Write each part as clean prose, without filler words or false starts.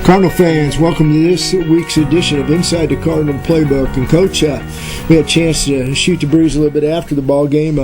Cardinal fans, welcome to this week's edition of Inside the Cardinal Playbook. And Coach, we had a chance to shoot the breeze a little bit after the ball game.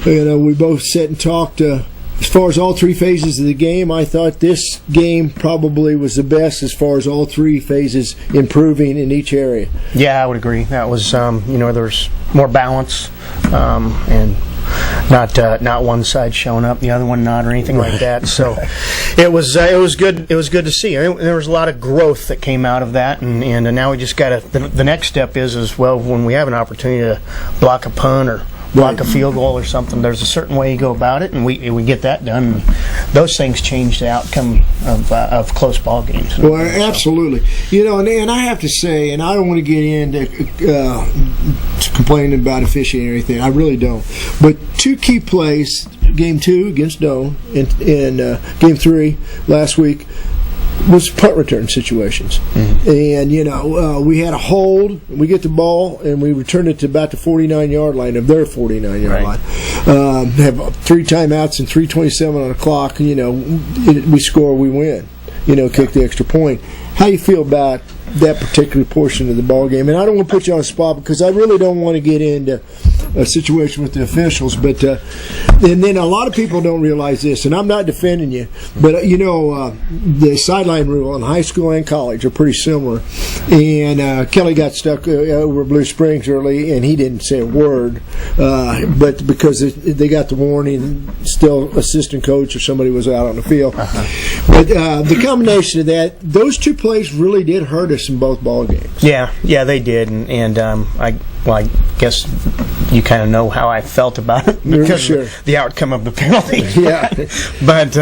We both sat and talked. As far as all three phases of the game, I thought this game probably was the best as far as all three phases improving in each area. Yeah, I would agree. That was, there's more balance and not one side showing up, the other one not, or anything like that. So it was good. It was good to see. There was a lot of growth that came out of that, and now we just got to. The next step is well, when we have an opportunity to block a punt or block a field goal or something, there's a certain way you go about it, and we get that done. And those things change the outcome of close ball games. Well, absolutely. And I have to say, and I don't want to get into complaining about officiating or anything. I really don't. But two key plays, Game 2 against Doane and Game 3 last week, was punt return situations. Mm-hmm. And, we had a hold, we get the ball, and we returned it to about the 49-yard line of their 49-yard line. Have 3 timeouts and 3:27 on the clock. We score, we win. Kick the extra point. How do you feel about that particular portion of the ball game? And I don't want to put you on the spot because I really don't want to get into a situation with the officials, but and then a lot of people don't realize this, and I'm not defending you, but the sideline rule in high school and college are pretty similar. And Kelly got stuck over Blue Springs early, and he didn't say a word, but because they got the warning, still assistant coach or somebody was out on the field. But the combination of that, those two plays really did hurt us in both ball games. Yeah, they did, and I guess you kind of know how I felt about it because of the outcome of the penalty. Yeah, but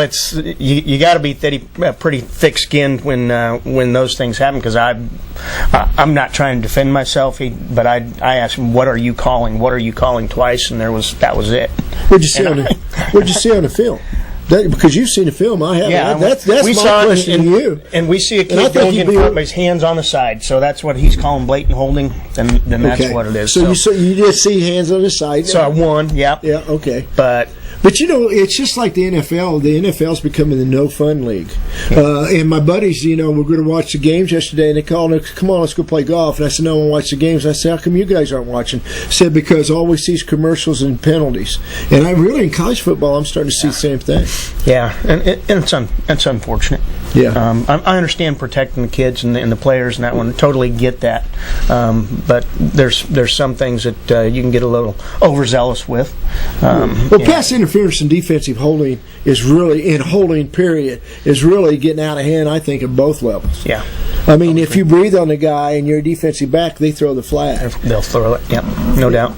it's you got to be pretty thick-skinned when those things happen. Because I'm not trying to defend myself, but I asked him, "What are you calling? What are you calling twice?" And that was it. What'd you see on the film? Because you've seen the film, I haven't. Yeah, that's my question to you. And we see a kid going in front, but his hands on the side, so that's what he's calling blatant holding. Then that's what it is. So you just see hands on the side. So I won. Yep. Yeah. Okay. But it's just like the NFL. The NFL's becoming the no fun league. And my buddies, we're going to watch the games yesterday, and they called us, "Come on, let's go play golf." And I said, "No, I want to watch the games." And I said, "How come you guys aren't watching?" I said, "Because all we see is commercials and penalties." And I really, in college football, I'm starting to see the same thing. Yeah, and it's unfortunate. Yeah. I understand protecting the kids and the players and that one. Totally get that. But there's some things that you can get a little overzealous with. Pass interference and defensive holding is really, in holding period, is really getting out of hand, I think, at both levels. Yeah. I mean, if you breathe on the guy and you're a defensive back, they throw the flag. They'll throw it, yep, no doubt.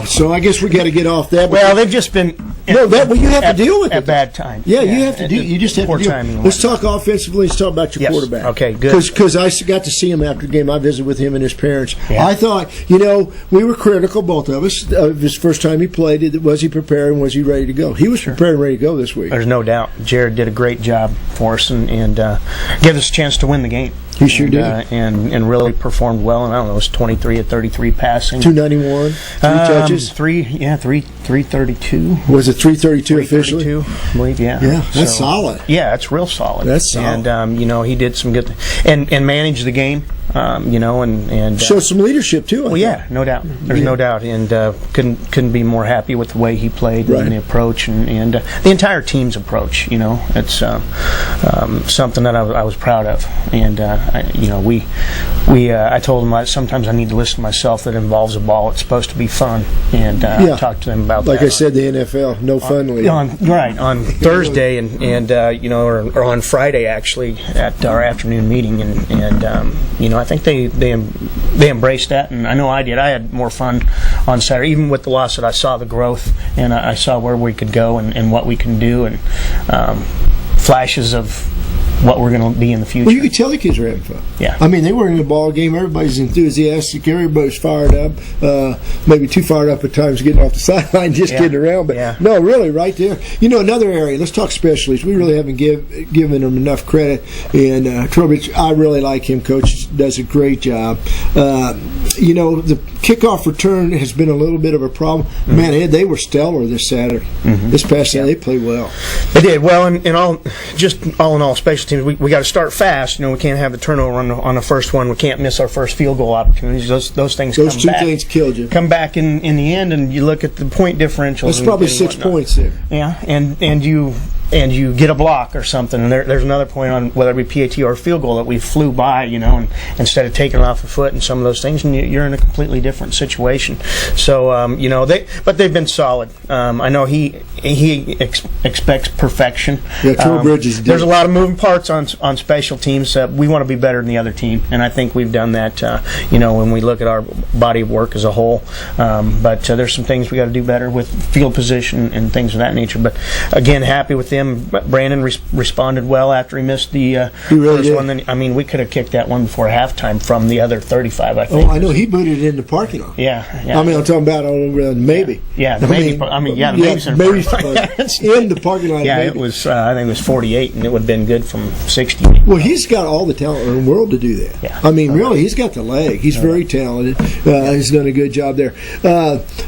So I guess we got to get off that. Well, they've just been... you have to deal with it. At bad time. Yeah, you have to do. You just have to deal. Let's talk offensively. Let's talk about your quarterback. Okay, good. Because I got to see him after the game. I visited with him and his parents. Yeah. I thought, we were critical, both of us, of his first time he played. Was he prepared and was he ready to go? He was prepared and ready to go this week. There's no doubt. Jared did a great job for us and gave us a chance to win the game. He sure did. And really performed well. And I don't know, it was 23 of 33 passing. 291, 3 touches. 332. Was it 332 officially? 332, I believe, yeah. Yeah, that's solid. Yeah, that's real solid. That's solid. And, he did some good and managed the game, and showed some leadership, too. Well, yeah, no doubt. There's no doubt. And couldn't be more happy with the way he played and the approach and the entire team's approach. It's something that I was proud of. And, I told him sometimes I need to listen to myself that involves a ball. It's supposed to be fun. And I talked to them about like that. I said, the NFL, no fun league. On Thursday and or on Friday, actually, at our afternoon meeting. And I think they embraced that, and I know I did. I had more fun on Saturday, even with the loss, that I saw the growth, and I saw where we could go and what we can do, and flashes of what we're going to be in the future. Well, you could tell the kids were having fun. Yeah. I mean, they were in the ball game. Everybody's enthusiastic. Everybody's fired up. Maybe too fired up at times getting off the sideline, just getting around. But no, really, right there. Another area, let's talk specialties. We really haven't given them enough credit. And Trubich, I really like him. Coach does a great job. The kickoff return has been a little bit of a problem. Mm-hmm. Man, they were stellar this Saturday. Mm-hmm. This past Saturday, they played well. It did well, and all in all, special teams. We got to start fast. We can't have the turnover on the first one. We can't miss our first field goal opportunities. Those things. Those two things killed you. Come back in the end, and you look at the point differential. That's probably 6 points there. Yeah, and you get a block or something, and there's another point on whether it be PAT or field goal that we flew by, and instead of taking it off the foot and some of those things, and you're in a completely different situation. So but they've been solid. I know he expects perfection. Yeah, Trowbridge is deep. There's a lot of moving parts on special teams. We want to be better than the other team, and I think we've done that. When we look at our body of work as a whole, but there's some things we got to do better with field position and things of that nature. But again, happy with them. Brandon responded well after he missed the first one. Then, we could have kicked that one before halftime from the other 35, I think. Oh, I know. He booted it in the parking lot. Yeah. I'm talking about maybe. Yeah, the maybe. The maybe's in the parking lot. Yeah, maybe. It was. I think it was 48, and it would have been good from 60. Well, he's got all the talent in the world to do that. Yeah. Really, he's got the leg. He's very talented. He's done a good job there.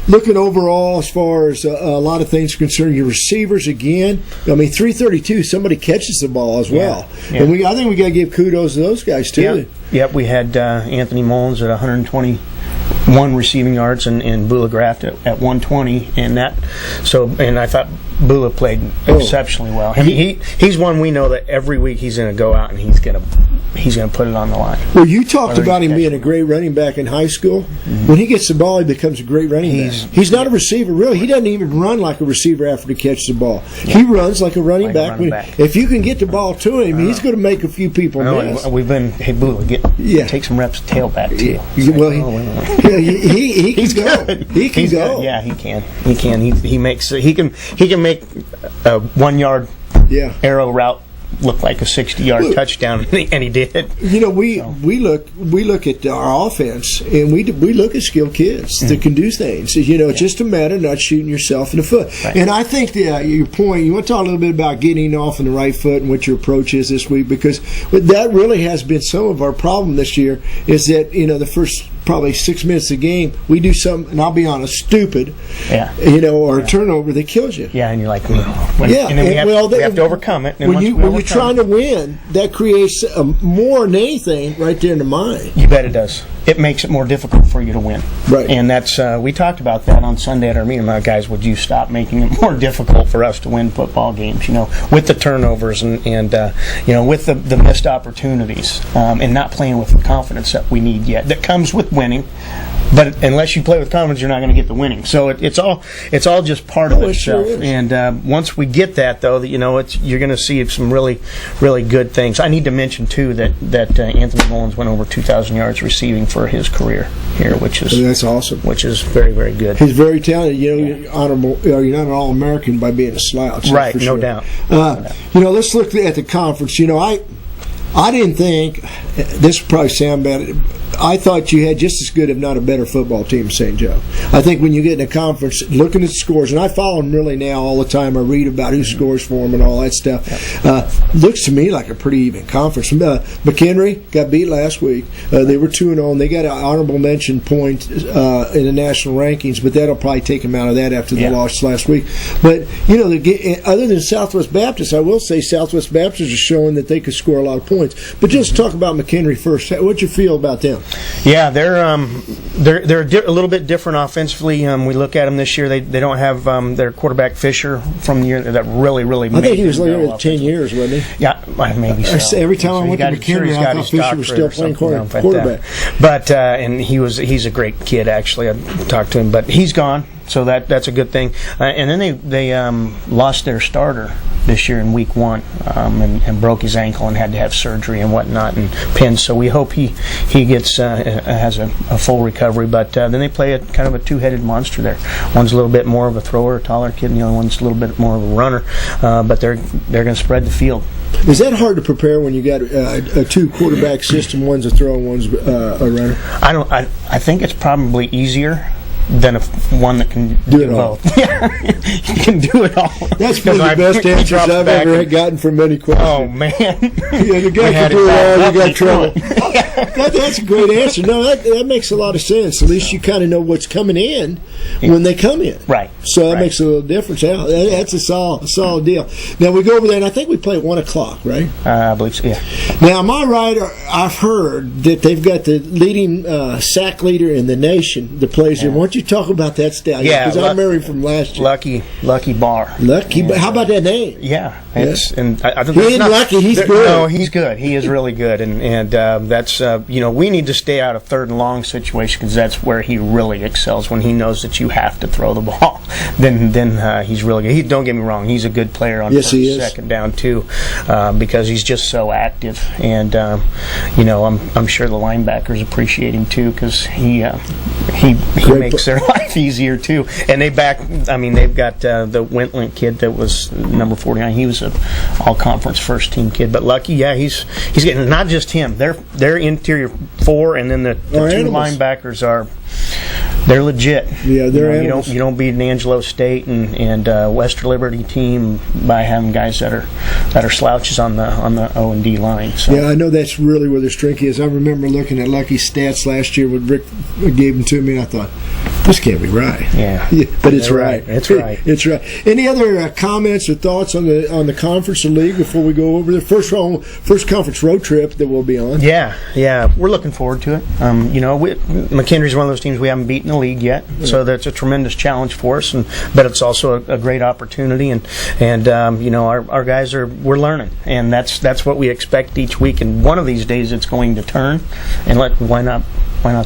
Looking overall, as far as a lot of things concerning your receivers, again, 332. Somebody catches the ball as well, and I think we got to give kudos to those guys too. Yep. We had Anthony Mullins at 121 receiving yards, and Bula Graft at 120, and I thought Bula played exceptionally well. He's one we know that every week he's going to go out and he's going to put it on the line. Well, you talked about him being a great running back in high school. Mm-hmm. When he gets the ball, he becomes a great running back. He's not a receiver, really. He doesn't even run like a receiver after he catches the ball. Yeah. He runs like a running back. If you can get the ball to him, he's going to make a few people miss. We've been, Bula, take some reps of tailback too. Well, he can go. He can go. Yeah, he can. He can make a 1 yard arrow route look like a 60-yard touchdown, and he did. We look at our offense, and we look at skilled kids that can do things. It's just a matter of not shooting yourself in the foot. Right. And I think your point, you want to talk a little bit about getting off on the right foot and what your approach is this week, because that really has been some of our problem this year, is that the first probably 6 minutes of the game, we do something, and I'll be honest, stupid, or a turnover that kills you. Yeah, and you're like, and then we have to overcome it. And when you're trying to win, that creates more than anything right there in the mind. You bet it does. It makes it more difficult for you to win. Right. And that's we talked about that on Sunday at our meeting. Guys, would you stop making it more difficult for us to win football games? With the turnovers and with the missed opportunities, and not playing with the confidence that we need yet. That comes with winning. But unless you play with confidence, you're not going to get the winning. So it's all just part of itself. Sure, and once we get that, though, you're going to see some really, really good things. I need to mention too that Anthony Mullins went over 2,000 yards receiving for his career here, which is that's awesome. Which is very, very good. He's very talented. Honorable. You're not an All-American by being a slouch, right? For no sure. doubt. Let's look at the conference. I didn't think this would probably sound bad. I thought you had just as good, if not a better, football team in St. Joe. I think when you get in a conference, looking at the scores, and I follow them really now all the time. I read about who scores for them and all that stuff. Looks to me like a pretty even conference. McHenry got beat last week. They were 2-0, and they got an honorable mention point in the national rankings, but that'll probably take them out of that after the loss last week. But, other than Southwest Baptist, I will say Southwest Baptist is showing that they could score a lot of points. But just talk about McHenry first. What'd you feel about them? Yeah, they're a little bit different offensively. We look at them this year. They don't have their quarterback Fisher from the year that really made. I think he was there 10 years, wasn't he? Yeah, maybe so. Every time I went to McHenry, I thought Fisher was still playing quarterback. But and he's a great kid. Actually, I talked to him, but he's gone. So that's a good thing. And then they lost their starter this year in week 1 and broke his ankle and had to have surgery and whatnot and pins. So we hope he gets has a full recovery. But then they play a kind of a two-headed monster there. One's a little bit more of a thrower, a taller kid, and the other one's a little bit more of a runner. But they're going to spread the field. Is that hard to prepare when you got a two-quarterback system? One's a thrower, one's a runner. I think it's probably easier than one that can do it both. You can do it all. That's one of the best answers I've ever gotten from many questions. Oh man! The guy can do it all. You got trouble. That's a great answer. No, that makes a lot of sense. At least you kind of know what's coming in when they come in. Right. So that makes a little difference. That's a solid deal. Now we go over there, and I think we play at 1 o'clock, right? I believe so, yeah. Now, am I right? I've heard that they've got the leading sack leader in the nation that plays there. Why don't you talk about that stallion? Yeah, because I remember him from last year. Lucky Barr. Lucky, but how about that name? Yeah, and I think he ain't lucky. He's good. No, he's good. He is really good, and that's we need to stay out of third and long situation because that's where he really excels. When he knows that you have to throw the ball, then he's really good. Don't get me wrong, he's a good player on first, second down too, because he's just so active, and I'm sure the linebackers appreciate him too because he makes their life easier too. And they've got the Wentland kid that was number 49. He was an all-conference first-team kid. But Lucky, he's getting not just him. Their interior four, and then the two linebackers they're legit. Yeah, they're animals. You don't beat an Angelo State and Western Liberty team by having guys that are slouches on the O&D line. So. Yeah, I know that's really where their strength is. I remember looking at Lucky's stats last year when Rick gave them to me, and I thought, this can't be right. Yeah, but it's right. It's right. It's right. Any other comments or thoughts on the conference or league before we go over the first conference road trip that we'll be on? Yeah, we're looking forward to it. McHenry's one of those teams we haven't beaten the league yet, so that's a tremendous challenge for us. But it's also a great opportunity, and our guys we're learning, and that's what we expect each week. And one of these days it's going to turn, and why not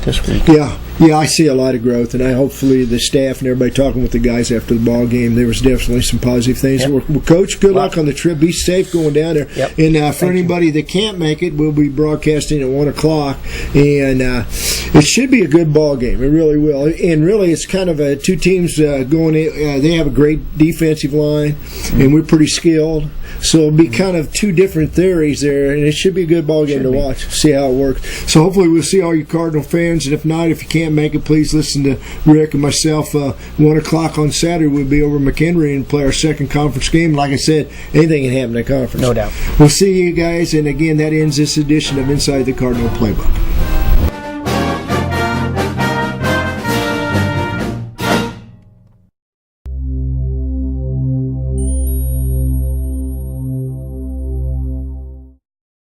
this week? Yeah, I see a lot of growth, and hopefully the staff and everybody talking with the guys after the ball game, there was definitely some positive things. Yep. Well, Coach, good luck on the trip. Be safe going down there. Yep. And for anybody that can't make it, we'll be broadcasting at 1 o'clock, and it should be a good ball game. It really will. And really, it's kind of two teams going in. They have a great defensive line, and we're pretty skilled. So it'll be kind of two different theories there, and it should be a good ball game to watch, see how it works. So hopefully we'll see all you Cardinal fans, and if not, if you can't make it, please listen to Rick and myself. 1 o'clock on Saturday, we'll be over at McHenry and play our second conference game. Like I said, anything can happen in the conference. No doubt. We'll see you guys, and again, that ends this edition of Inside the Cardinal Playbook.